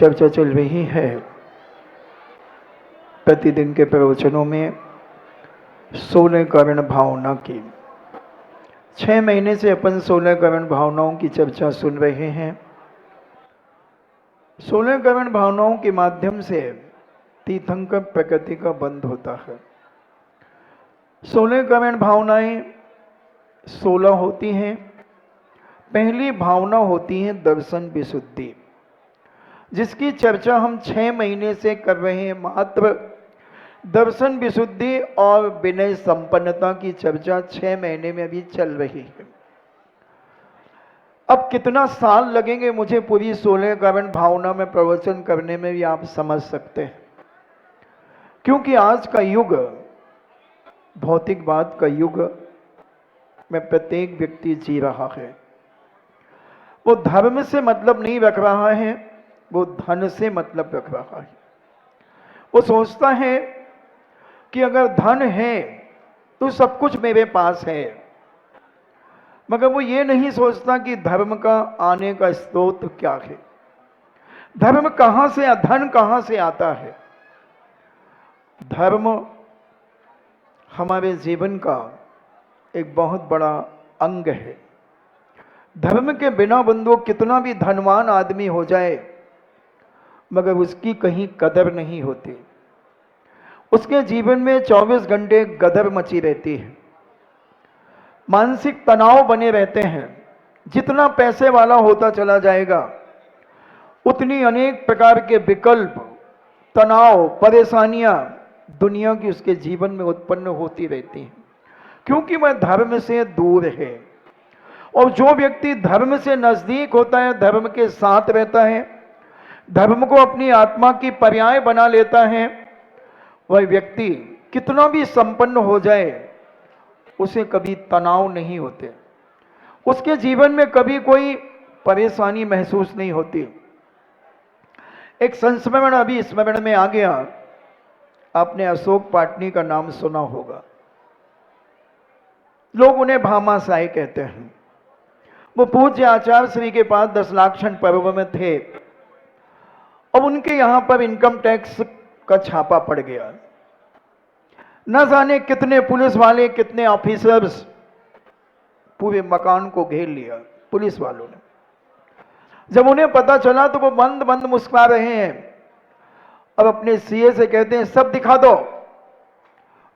चर्चा चल रही है प्रतिदिन के प्रवचनों में 16 करण भावना की। 6 महीने से अपन 16 करण भावनाओं की चर्चा सुन रहे हैं। 16 करण भावनाओं के माध्यम से तीर्थंकर प्रकृति का बंध होता है। 16 करण भावनाएं 16 होती हैं। पहली भावना होती है दर्शन विशुद्धि, जिसकी चर्चा हम 6 महीने से कर रहे हैं। मात्र दर्शन विशुद्धि और विनय संपन्नता की चर्चा 6 महीने में अभी चल रही है। अब कितना साल लगेंगे मुझे पूरी 16 करण भावना में प्रवचन करने में भी आप समझ सकते हैं, क्योंकि आज का युग भौतिकवाद का युग में प्रत्येक व्यक्ति जी रहा है। वो धर्म से मतलब नहीं रख रहा है, वो धन से मतलब रख रहा है। वो सोचता है कि अगर धन है तो सब कुछ मेरे पास है, मगर वो ये नहीं सोचता कि धर्म का आने का स्रोत क्या है, धर्म कहां से, धन कहां से आता है। धर्म हमारे जीवन का एक बहुत बड़ा अंग है। धर्म के बिना बंधु कितना भी धनवान आदमी हो जाए, मगर उसकी कहीं कदर नहीं होती। उसके जीवन में 24 घंटे गदर मची रहती है, मानसिक तनाव बने रहते हैं। जितना पैसे वाला होता चला जाएगा, उतनी अनेक प्रकार के विकल्प, तनाव, परेशानियां दुनिया की उसके जीवन में उत्पन्न होती रहती हैं, क्योंकि वह धर्म से दूर है। और जो व्यक्ति धर्म से नजदीक होता है, धर्म के साथ रहता है, धर्म को अपनी आत्मा की पर्याय बना लेता है, वह व्यक्ति कितना भी संपन्न हो जाए, उसे कभी तनाव नहीं होते, उसके जीवन में कभी कोई परेशानी महसूस नहीं होती। एक संस्मरण अभी स्मरण में आ गया, आपने अशोक पाटनी का नाम सुना होगा। लोग उन्हें भामाशाही कहते हैं। वो पूज्य आचार्य श्री के पास 10 लाक्षण पर्व में थे। अब उनके यहां पर इनकम टैक्स का छापा पड़ गया। न जाने कितने पुलिस वाले, कितने ऑफिसर्स पूरे मकान को घेर लिया पुलिस वालों ने। जब उन्हें पता चला तो वो बंद बंद मुस्कुरा रहे हैं। अब अपने सीए से कहते हैं सब दिखा दो,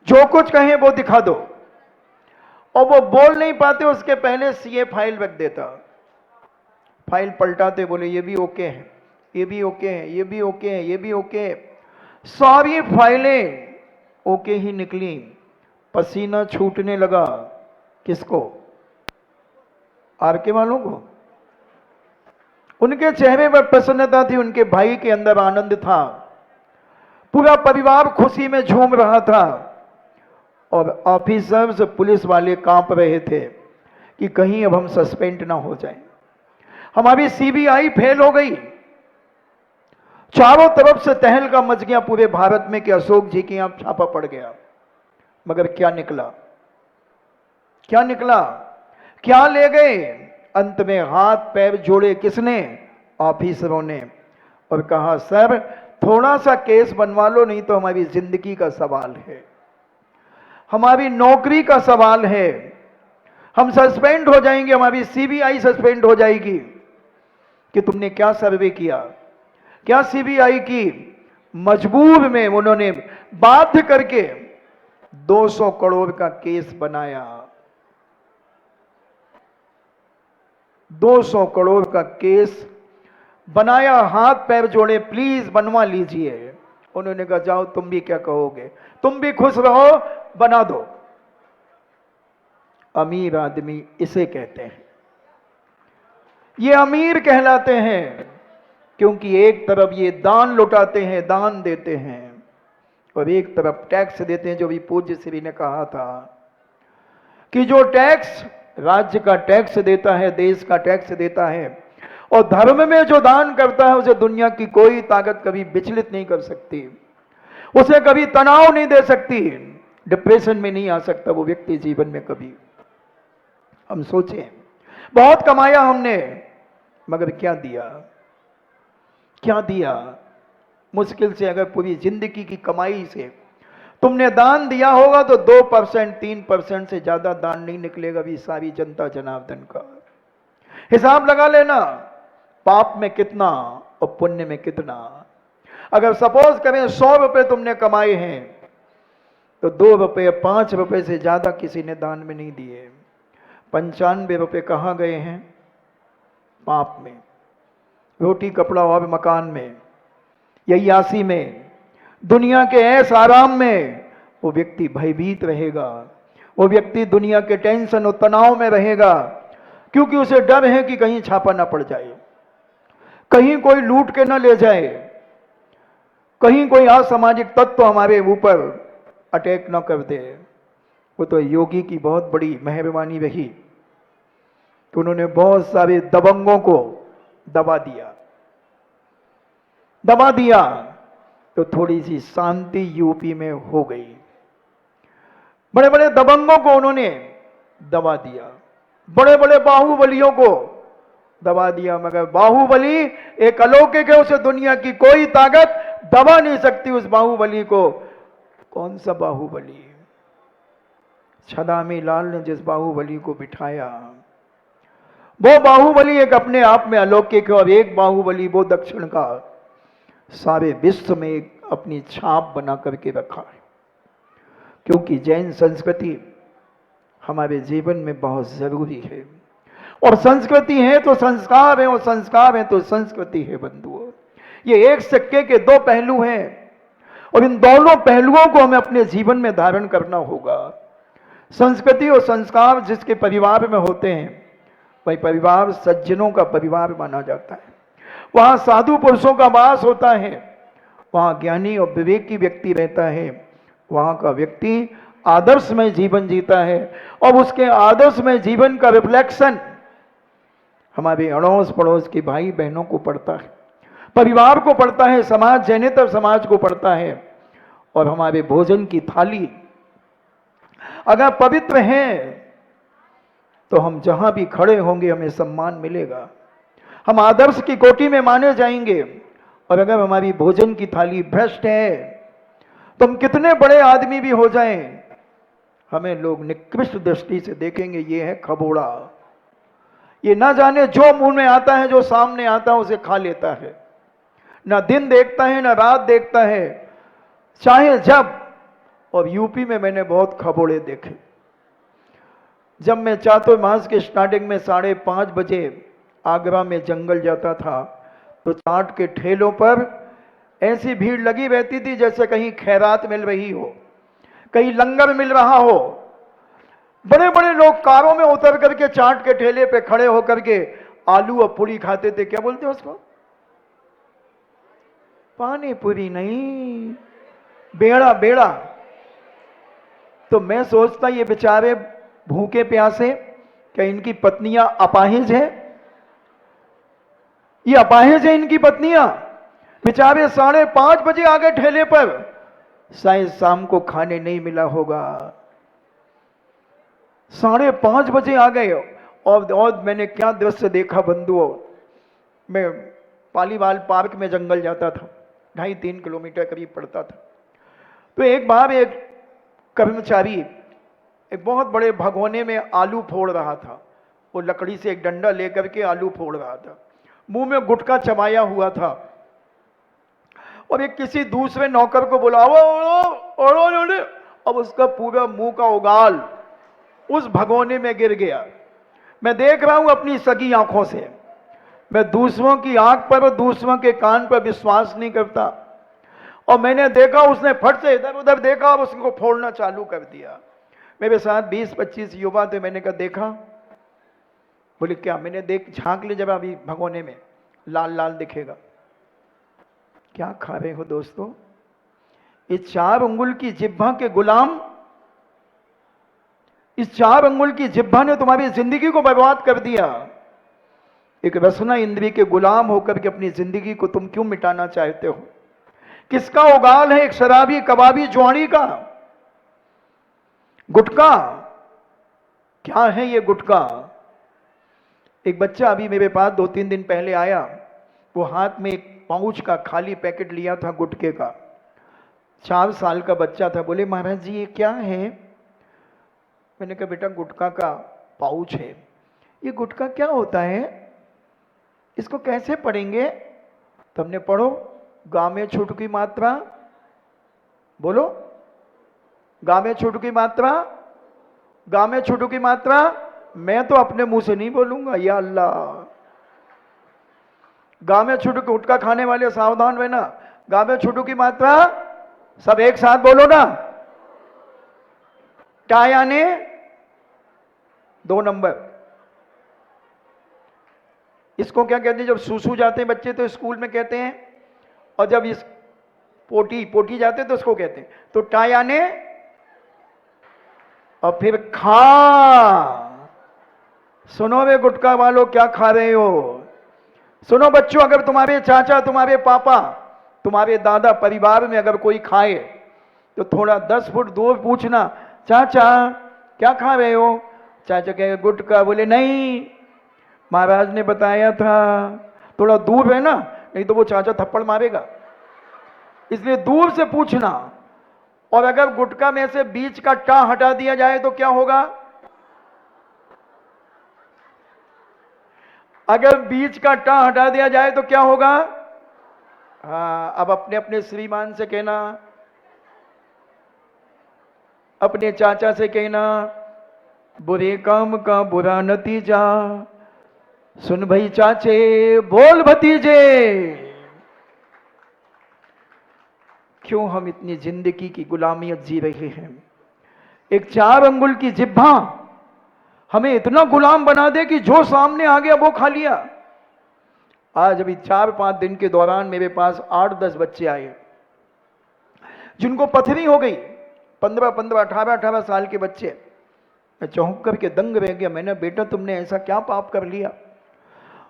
जो कुछ कहें वो दिखा दो। और वो बोल नहीं पाते, उसके पहले सीए फाइल रख देता। फाइल पलटाते, बोले ये भी ओके है, ये भी ओके है, ये भी ओके है, ये भी ओके है। सारी फाइलें ओके ही निकली। पसीना छूटने लगा। किसको? आरके वालों को। उनके चेहरे पर प्रसन्नता थी, उनके भाई के अंदर आनंद था, पूरा परिवार खुशी में झूम रहा था। और ऑफिसर्स, पुलिस वाले कांप रहे थे कि कहीं अब हम सस्पेंड ना हो जाएं। हमारी सीबीआई फेल हो गई। चारों तरफ से तहलका मच गया पूरे भारत में कि अशोक जी के यहां छापा पड़ गया। मगर क्या निकला? क्या निकला? क्या ले गए? अंत में हाथ पैर जोड़े किसने? ऑफिसरों ने, और कहा सर थोड़ा सा केस बनवा लो, नहीं तो हमारी जिंदगी का सवाल है, हमारी नौकरी का सवाल है, हम सस्पेंड हो जाएंगे, हमारी सीबीआई सस्पेंड हो जाएगी। कि तुमने क्या सर्वे किया, क्या सीबीआई की? मजबूर में उन्होंने बाध्य करके 200 करोड़ का केस बनाया। 200 करोड़ का केस बनाया, हाथ पैर जोड़े, प्लीज बनवा लीजिए। उन्होंने कहा जाओ, तुम भी क्या कहोगे, तुम भी खुश रहो, बना दो। अमीर आदमी इसे कहते हैं। ये अमीर कहलाते हैं, क्योंकि एक तरफ ये दान लुटाते हैं, दान देते हैं, और एक तरफ टैक्स देते हैं। जो भी पूज्य श्री ने कहा था कि जो टैक्स राज्य का टैक्स देता है, देश का टैक्स देता है, और धर्म में जो दान करता है, उसे दुनिया की कोई ताकत कभी विचलित नहीं कर सकती, उसे कभी तनाव नहीं दे सकती, डिप्रेशन में नहीं आ सकता वो व्यक्ति जीवन में कभी। हम सोचें, बहुत कमाया हमने, मगर क्या दिया? क्या दिया? मुश्किल से अगर पूरी जिंदगी की कमाई से तुमने दान दिया होगा तो 2%, 3% से ज्यादा दान नहीं निकलेगा भी सारी जनता जनार्दन का। हिसाब लगा लेना, पाप में कितना और पुण्य में कितना। अगर सपोज करें 100 रुपए तुमने कमाए हैं तो 2 रुपए 5 रुपए से ज्यादा किसी ने दान में नहीं दिए। 95 रुपए कहाँ गए हैं? पाप में, रोटी कपड़ा और मकान में, ययासी में, दुनिया के ऐस आराम में वो व्यक्ति भयभीत रहेगा। वो व्यक्ति दुनिया के टेंशन और तनाव में रहेगा, क्योंकि उसे डर है कि कहीं छापा ना पड़ जाए, कहीं कोई लूट के ना ले जाए, कहीं कोई असामाजिक तत्व हमारे ऊपर अटैक ना कर दे। वो तो योगी की बहुत बड़ी मेहरबानी रही कि उन्होंने बहुत सारे दबंगों को दबा दिया तो थोड़ी सी शांति यूपी में हो गई। बड़े बड़े दबंगों को उन्होंने दबा दिया, बड़े बड़े बाहुबलियों को दबा दिया, मगर बाहुबली एक अलौकिक है, उसे दुनिया की कोई ताकत दबा नहीं सकती उस बाहुबली को। कौन सा बाहुबली? छदामी लाल ने जिस बाहुबली को बिठाया, वो बाहुबली एक अपने आप में अलौकिक है, और एक बाहुबली वो दक्षिण का सारे विश्व में एक अपनी छाप बना करके रखा है। क्योंकि जैन संस्कृति हमारे जीवन में बहुत जरूरी है, और संस्कृति है तो संस्कार है, और संस्कार है तो संस्कृति है बंधुओं। ये एक सिक्के के दो पहलू हैं, और इन दोनों पहलुओं को हमें अपने जीवन में धारण करना होगा। संस्कृति और संस्कार जिसके परिवार में होते हैं, वही परिवार सज्जनों का परिवार माना जाता है। वहां साधु पुरुषों का वास होता है, वहां ज्ञानी और विवेकी व्यक्ति रहता है, वहां का व्यक्ति आदर्शमय जीवन जीता है, और उसके आदर्शमय जीवन का रिफ्लेक्शन हमारे अड़ोस पड़ोस के भाई बहनों को पड़ता है, परिवार को पड़ता है, समाज जैनेतर समाज को पड़ता है। और हमारे भोजन की थाली अगर पवित्र है तो हम जहां भी खड़े होंगे हमें सम्मान मिलेगा, हम आदर्श की कोटि में माने जाएंगे। और अगर हमारी भोजन की थाली भ्रष्ट है तो हम कितने बड़े आदमी भी हो जाएं, हमें लोग निकृष्ट दृष्टि से देखेंगे, ये है खबोड़ा, ये ना जाने जो मुंह में आता है, जो सामने आता है उसे खा लेता है, ना दिन देखता है ना रात देखता है, चाहे जब। और यूपी में मैंने बहुत खबोड़े देखे। जब मैं चातुर्मास के स्टार्टिंग में 5:30 बजे आगरा में जंगल जाता था तो चाट के ठेलों पर ऐसी भीड़ लगी रहती थी जैसे कहीं खैरात मिल रही हो, कहीं लंगर मिल रहा हो। बड़े बड़े लोग कारों में उतर करके चाट के ठेले पे खड़े होकर के आलू और पूरी खाते थे। क्या बोलते हैं उसको? पानी पूरी नहीं, बेड़ा बेड़ा। तो मैं सोचता ये बेचारे भूखे प्यासे, क्या इनकी पत्नियां अपाहिज है? ये अपाहिज है इनकी पत्नियां? बेचारे 5:30 बजे आ गए ठेले पर, शायद शाम को खाने नहीं मिला होगा। 5:30 बजे आ गए। और मैंने क्या दृश्य देखा बंधुओं। मैं पालीवाल पार्क में जंगल जाता था, 2.5-3 किलोमीटर करीब पड़ता था। तो एक बार एक कर्मचारी एक बहुत बड़े भगोने में आलू फोड़ रहा था। वो लकड़ी से एक डंडा लेकर के आलू फोड़ रहा था, मुंह में गुटखा चबाया हुआ था। और एक किसी दूसरे नौकर को बुलाओ, अब उसका पूरा मुंह का उगाल उस भगोने में गिर गया। मैं देख रहा हूं अपनी सगी आंखों से। मैं दूसरों की आंख पर और दूसरों के कान पर विश्वास नहीं करता। और मैंने देखा उसने फट से इधर उधर देखा और उसको फोड़ना चालू कर दिया। मेरे साथ 20-25 युवा थे। मैंने कहा देखा? बोले क्या? मैंने देख झांक ले जब अभी भगोने में लाल लाल दिखेगा। क्या खा रहे हो दोस्तों? इस 4 अंगुल की जिह्वा के गुलाम, इस 4 अंगुल की जिह्वा ने तुम्हारी जिंदगी को बर्बाद कर दिया। एक रसना इंद्री के गुलाम होकर के अपनी जिंदगी को तुम क्यों मिटाना चाहते हो? किसका उगाल है? एक शराबी कबाबी जुआड़ी का। गुटखा क्या है ये गुटखा? एक बच्चा अभी मेरे पास 2-3 दिन पहले आया, वो हाथ में एक पाउच का खाली पैकेट लिया था गुटखे का। 4 साल का बच्चा था। बोले महाराज जी ये क्या है? मैंने कहा बेटा गुटखा का पाउच है। ये गुटखा क्या होता है? इसको कैसे पढ़ेंगे? तो हमने पढ़ो, गा में छुट की मात्रा, बोलो, गा में छुट की मात्रा, गा में छुट की मात्रा। मैं तो अपने मुंह से नहीं बोलूंगा, या अल्लाह। गा में छुट के गुटखा खाने वाले सावधान रहना। गा में छुट की मात्रा, सब एक साथ बोलो ना। टा यानी 2 नंबर। इसको क्या कहते हैं? जब सूसू जाते हैं बच्चे तो स्कूल में कहते हैं, और जब इस पोटी जाते हैं तो उसको कहते हैं। तो टा यानी, और फिर खा। सुनो वे गुटखा वालों, क्या खा रहे हो? सुनो बच्चों, अगर तुम्हारे चाचा, तुम्हारे पापा, तुम्हारे दादा परिवार में अगर कोई खाए तो थोड़ा 10 फुट दूर पूछना, चाचा क्या खा रहे हो? चाचा कहेगा गुटखा। बोले नहीं, महाराज ने बताया था। थोड़ा दूर है ना, नहीं तो वो चाचा थप्पड़ मारेगा, इसलिए दूर से पूछना। और अगर गुटखा में से बीच का टा हटा दिया जाए तो क्या होगा? अगर बीच का टा हटा दिया जाए तो क्या होगा? हाँ, अब अपने अपने श्रीमान से कहना, अपने चाचा से कहना, बुरे काम का बुरा नतीजा। सुन भाई चाचे, बोल भतीजे। क्यों हम इतनी जिंदगी की गुलामियत जी रहे हैं? एक 4 अंगुल की जिह्वा हमें इतना गुलाम बना दे कि जो सामने आ गया वो खा लिया। आज अभी 4-5 दिन के दौरान मेरे पास 8-10 बच्चे आए जिनको पथरी हो गई। 15-15, 18-18 साल के बच्चे। मैं चौंक करके दंग रह गया। मैंने, बेटा तुमने ऐसा क्या पाप कर लिया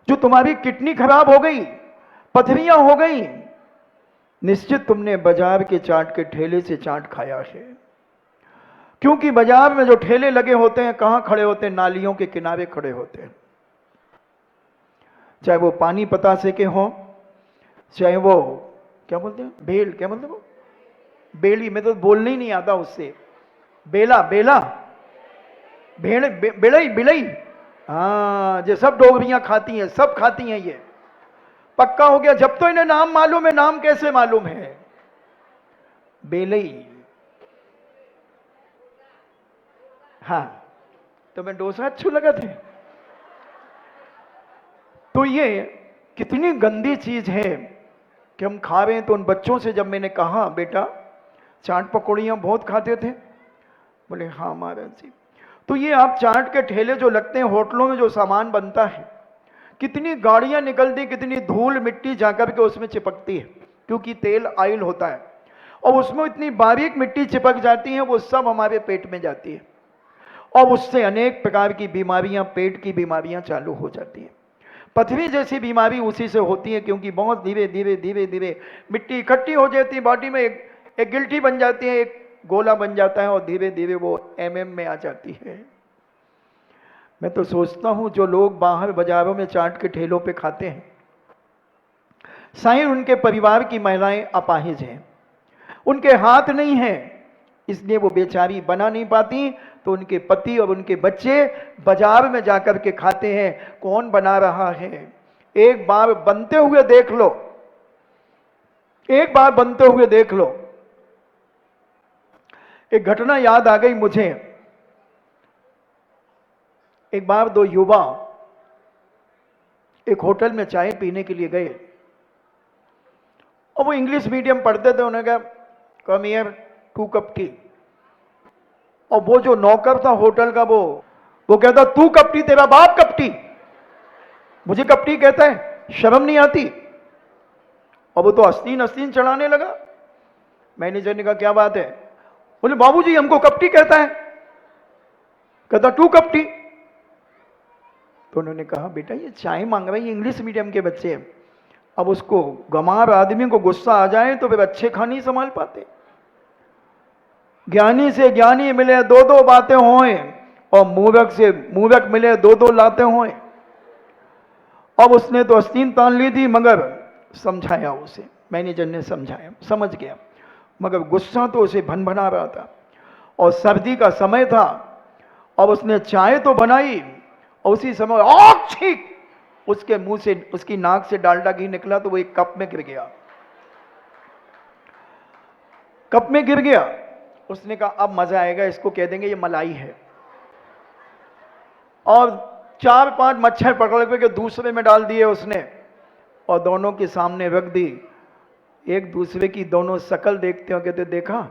जो तुम्हारी किडनी खराब हो गई, पथरियां हो गई? निश्चित तुमने बाजार के चाट के ठेले से चाट खाया है। क्योंकि बाजार में जो ठेले लगे होते हैं कहां खड़े होते हैं? नालियों के किनारे खड़े होते हैं। चाहे वो पानी पतासे के हों, चाहे वो क्या बोलते हैं, बेल, क्या बोलते हैं वो, बेली, मैं तो बोलने ही नहीं आता उससे। बेला, बेला, भेड़, बिलई, बिलई। हाँ, ये सब डोगरियां खाती हैं, सब खाती हैं। ये पक्का हो गया। जब तो इन्हें नाम मालूम है, नाम कैसे मालूम है? बेलई। हाँ, तो मैं डोसा अच्छू लगा थे। तो ये कितनी गंदी चीज है कि हम खा रहे हैं। तो उन बच्चों से जब मैंने कहा, बेटा चाट पकौड़ियां बहुत खाते थे? बोले हाँ महाराज जी। तो ये आप चाट के ठेले जो लगते हैं, होटलों में जो सामान बनता है, कितनी गाड़ियां निकलती, कितनी धूल मिट्टी जाकर के उसमें चिपकती है, क्योंकि तेल ऑयल होता है, और उसमें इतनी बारीक मिट्टी चिपक जाती है, वो सब हमारे पेट में जाती है, और उससे अनेक प्रकार की बीमारियां, पेट की बीमारियां चालू हो जाती हैं। पथरी जैसी बीमारी उसी से होती है, क्योंकि बहुत धीरे धीरे धीरे धीरे मिट्टी इकट्ठी हो जाती है बॉडी में, एक गिल्टी बन जाती है, एक गोला बन जाता है, और धीरे धीरे वो MM में आ जाती है। मैं तो सोचता हूं जो लोग बाहर बाजारों में चाट के ठेलों पे खाते हैं, शायद उनके परिवार की महिलाएं अपाहिज हैं, उनके हाथ नहीं है, इसलिए वो बेचारी बना नहीं पाती, तो उनके पति और उनके बच्चे बाजार में जाकर के खाते हैं। कौन बना रहा है? एक बार बनते हुए देख लो, एक बार बनते हुए देख लो। एक घटना याद आ गई मुझे। एक बार 2 युवा एक होटल में चाय पीने के लिए गए, और वो इंग्लिश मीडियम पढ़ते थे। उन्होंने कहा कम हियर 2 कप टी। और वो जो नौकर था होटल का, वो कहता 2 कप टी, तेरा बाप कप टी, मुझे कप टी कहता है, शर्म नहीं आती? और वो तो अस्तीन चढ़ाने लगा। मैनेजर ने कहा क्या बात है? बोले बाबूजी हमको कप टी कहता है। कहता 2 कप टी। तो उन्होंने कहा बेटा ये चाय मांग रहा है, ये इंग्लिश मीडियम के बच्चे हैं, अब उसको गंवार आदमी को गुस्सा आ जाए तो वे अच्छे खा नहीं संभाल पाते। ज्ञानी से ज्ञानी मिले 2-2 बातें होए, और मूर्ख से मूर्ख मिले 2-2 लाते होए। अब उसने तो अस्तीन तान ली थी, मगर समझाया उसे, मैनेजर ने समझाया, समझ गया, मगर गुस्सा तो उसे भनभना रहा था और सर्दी का समय था। अब उसने चाय तो बनाई और उसी समय आग छींक, उसके मुंह से, उसकी नाक से डालडा घी निकला तो वो एक कप में गिर गया, कप में गिर गया। उसने कहा अब मजा आएगा, इसको कह देंगे ये मलाई है। और 4-5 मच्छर पकड़ के दूसरे में डाल दिए उसने और दोनों के सामने रख दी। एक दूसरे की दोनों शकल देखते हो, कहते देखा,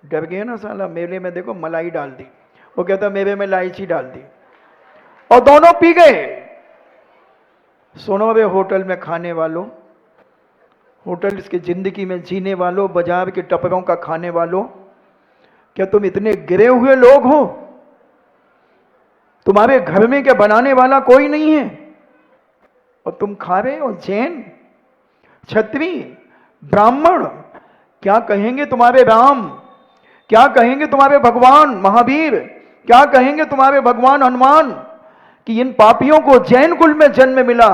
डर गए ना साला, मेरे में देखो मलाई डाल दी, वो कहता मेरे में इलायची डाल दी, और दोनों पी गए। सुनो वे होटल में खाने वालों, होटल की जिंदगी में जीने वालों, बाजार के टपरों का खाने वालों, क्या तुम इतने गिरे हुए लोग हो? तुम्हारे घर में क्या बनाने वाला कोई नहीं है और तुम खा रहे हो? जैन, क्षत्रिय, ब्राह्मण, क्या कहेंगे तुम्हारे राम, क्या कहेंगे तुम्हारे भगवान महावीर, क्या कहेंगे तुम्हारे भगवान हनुमान कि इन पापियों को जैन कुल में जन्म मिला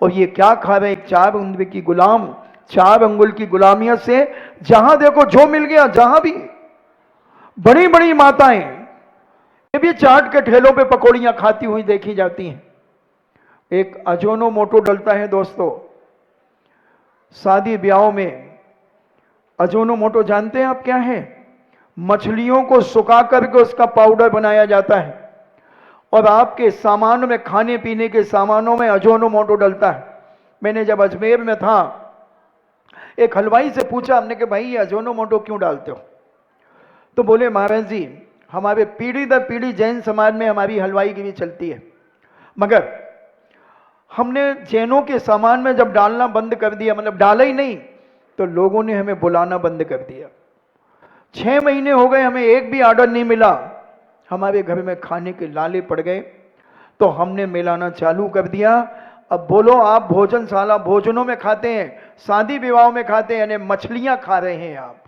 और ये क्या खा रहे? 4 उंगली की गुलाम, 4 अंगुल की गुलामियत से जहां देखो जो मिल गया, जहां भी। बड़ी बड़ी माताएं ये भी चाट के ठेलों पे पकौड़ियां खाती हुई देखी जाती हैं। एक अजोनो मोटो डलता है दोस्तों, शादी ब्याहों में अजोनो मोटो जानते हैं आप क्या है? मछलियों को सुखा करके उसका पाउडर बनाया जाता है और आपके सामान में, खाने पीने के सामानों में अजोनो मोटो डलता है। मैंने जब अजमेर में था, एक हलवाई से पूछा हमने कि भाई ये अजोनो मोटो क्यों डालते हो? तो बोले महाराज जी, हमारे पीढ़ी दर पीढ़ी जैन समाज में हमारी हलवाई की भी चलती है, मगर हमने जैनों के सामान में जब डालना बंद कर दिया, मतलब डाला ही नहीं, तो लोगों ने हमें बुलाना बंद कर दिया। 6 महीने हो गए, हमें एक भी ऑर्डर नहीं मिला, हमारे घर में खाने के लाले पड़ गए, तो हमने मिलाना चालू कर दिया। अब बोलो आप भोजनशाला, भोजनों में खाते हैं, शादी विवाह में खाते हैं, यानी मछलियां खा रहे हैं आप।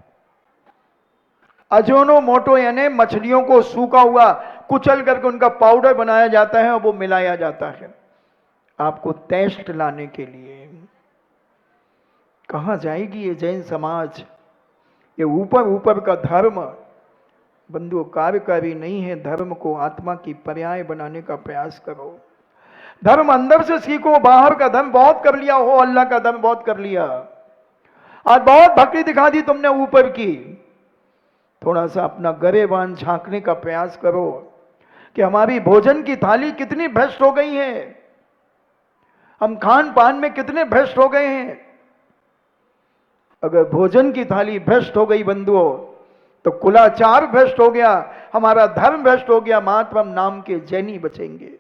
अजोनो मोटो यानी मछलियों को सूखा हुआ कुचल करके उनका पाउडर बनाया जाता है और वो मिलाया जाता है आपको टेस्ट लाने के लिए। कहां जाएगी ये जैन समाज? ये ऊपर ऊपर का धर्म बंधुओं कार्यकारी नहीं है। धर्म को आत्मा की पर्याय बनाने का प्रयास करो। धर्म अंदर से सीखो, बाहर का धर्म बहुत कर लिया हो, अल्लाह का धर्म बहुत कर लिया। आज बहुत भक्ति दिखा दी तुमने ऊपर की, थोड़ा सा अपना गरेबान झांकने का प्रयास करो कि हमारी भोजन की थाली कितनी भ्रष्ट हो गई है, हम खान पान में कितने भ्रष्ट हो गए हैं। अगर भोजन की थाली भ्रष्ट हो गई बंधुओं, तो कुलाचार भ्रष्ट हो गया, हमारा धर्म भ्रष्ट हो गया, मात्र हम नाम के जैनी बचेंगे।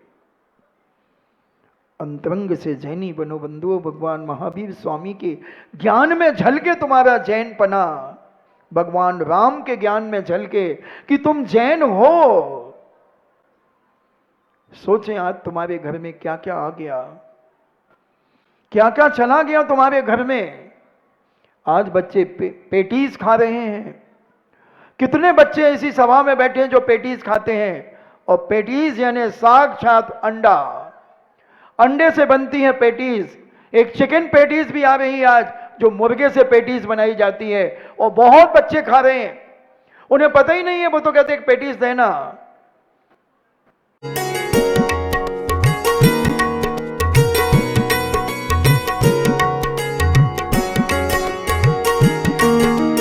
अंतरंग से जैनी बनो बंधुओं। भगवान महावीर स्वामी के ज्ञान में झलके तुम्हारा जैन पना, भगवान राम के ज्ञान में झलके कि तुम जैन हो। सोचें आज तुम्हारे घर में क्या क्या आ गया, क्या क्या चला गया तुम्हारे घर में। आज बच्चे पेटीज खा रहे हैं। कितने बच्चे ऐसी सभा में बैठे हैं जो पेटीज खाते हैं, और पेटीज यानी साक्षात अंडा, अंडे से बनती है पेटीज। एक चिकन पेटीज भी आ रही है आज, जो मुर्गे से पेटीज बनाई जाती है, और बहुत बच्चे खा रहे हैं। उन्हें पता ही नहीं है, वो तो कहते हैं पेटीज देना।